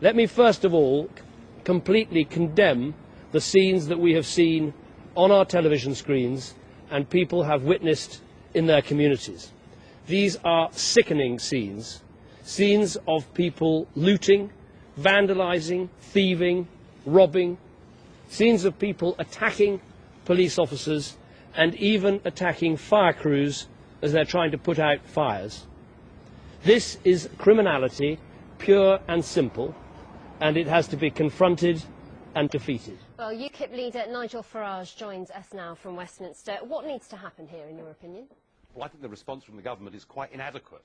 Let me first of all completely condemn the scenes that we have seen on our television screens and people have witnessed in their communities. These are sickening scenes, scenes of people looting, vandalising, thieving, robbing, scenes of people attacking police officers and even attacking fire crews as they're trying to put out fires. This is criminality, pure and simple, and it has to be confronted and defeated. Well, UKIP leader Nigel Farage joins us now from Westminster. What needs to happen here, in your opinion? Well, I think the response from the government is quite inadequate.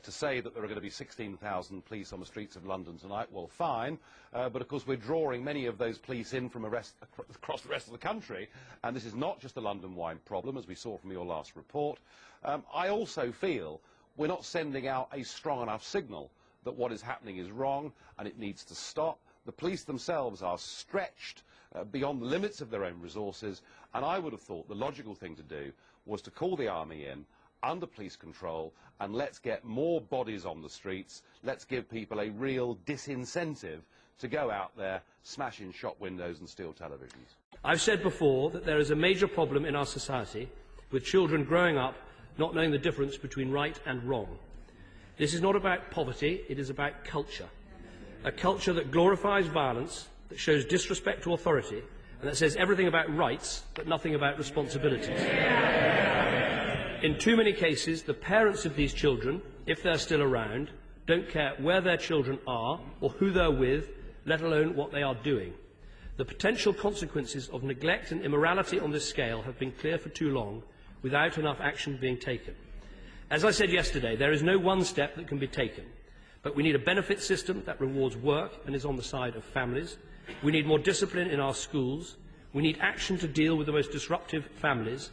To say that there are going to be 16,000 police on the streets of London tonight, well, fine, but of course we're drawing many of those police in from across the rest of the country, and this is not just a London-wide problem, as we saw from your last report. I also feel we're not sending out a strong enough signal that what is happening is wrong and it needs to stop. The police themselves are stretched beyond the limits of their own resources, and I would have thought the logical thing to do was to call the army in, under police control, and let's get more bodies on the streets. Let's give people a real disincentive to go out there, smash in shop windows and steal televisions. I've said before that there is a major problem in our society with children growing up not knowing the difference between right and wrong. This is not about poverty, it is about culture. A culture that glorifies violence, that shows disrespect to authority, and that says everything about rights but nothing about responsibilities. In too many cases, the parents of these children, if they're still around, don't care where their children are or who they're with, let alone what they are doing. The potential consequences of neglect and immorality on this scale have been clear for too long, without enough action being taken. As I said yesterday, there is no one step that can be taken, but we need a benefit system that rewards work and is on the side of families. We need more discipline in our schools. We need action to deal with the most disruptive families.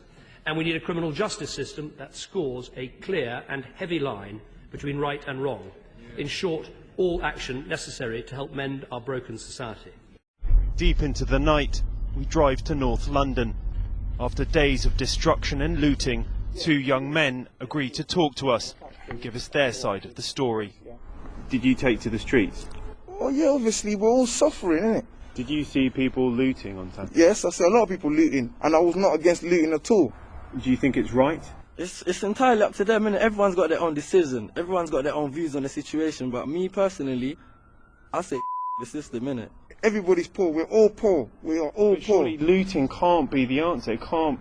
And we need a criminal justice system that scores a clear and heavy line between right and wrong. In short, all action necessary to help mend our broken society. Deep into the night, we drive to North London. After days of destruction and looting, two young men agree to talk to us and give us their side of the story. Did you take to the streets? Oh yeah, obviously we're all suffering, innit? Did you see people looting on Saturday? Yes, I saw a lot of people looting, and I was not against looting at all. Do you think it's right? It's entirely up to them, innit? Everyone's got their own decision. Everyone's got their own views on the situation, but me personally, I say the system, innit? Everybody's poor. We're all poor. We are all poor. Surely looting can't be the answer. It can't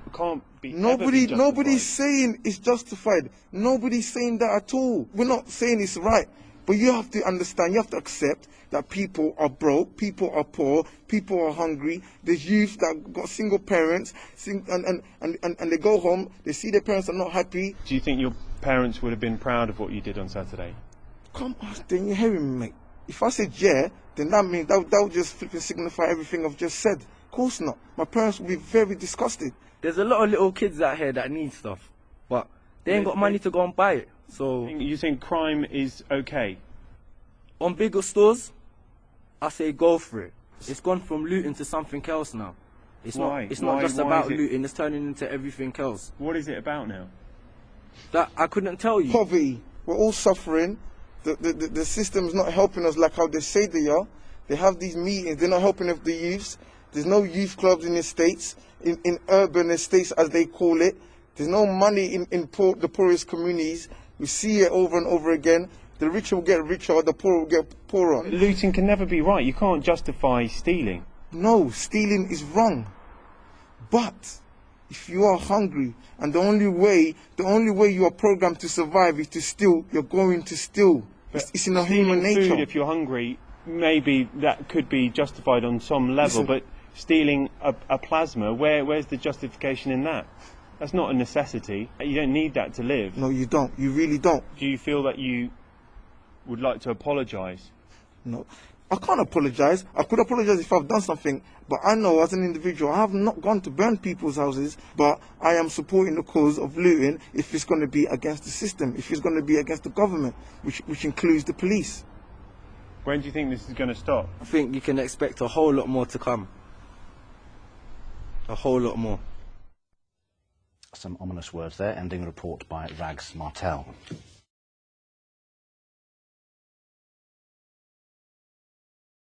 be. Nobody's saying it's justified. Nobody's saying that at all. We're not saying it's right. But you have to understand, you have to accept that people are broke, people are poor, people are hungry. There's youth that got single parents, and they go home, they see their parents are not happy. Do you think your parents would have been proud of what you did on Saturday? Come on, then you're hearing me, mate. If I said yeah, then that means that would just flipping signify everything I've just said. Of course not. My parents would be very disgusted. There's a lot of little kids out here that need stuff, but they ain't got money to go and buy it. So you think crime is okay? On bigger stores, I say go for it. It's gone from looting to something else now. It's not just about looting, it's turning into everything else. What is it about now? That I couldn't tell you. Poverty. We're all suffering. The system's not helping us like how they say they are. They have these meetings, they're not helping us, the youths. There's no youth clubs in the estates, in urban estates as they call it. There's no money in the poorest communities. We see it over and over again. The richer will get richer, the poor will get poorer. Looting can never be right. You can't justify stealing. No, stealing is wrong. But if you are hungry and the only way you are programmed to survive is to steal, you're going to steal. It's in our human nature. Food, if you're hungry, maybe that could be justified on some level. Listen, but stealing a plasma, where's the justification in that? That's not a necessity. You don't need that to live. No, you don't. You really don't. Do you feel that you would like to apologise? No, I can't apologise. I could apologise if I've done something, but I know as an individual I have not gone to burn people's houses, but I am supporting the cause of looting if it's going to be against the system, if it's going to be against the government, which includes the police. When do you think this is going to stop? I think you can expect a whole lot more to come. A whole lot more. Some ominous words there, ending a report by Rags Martel.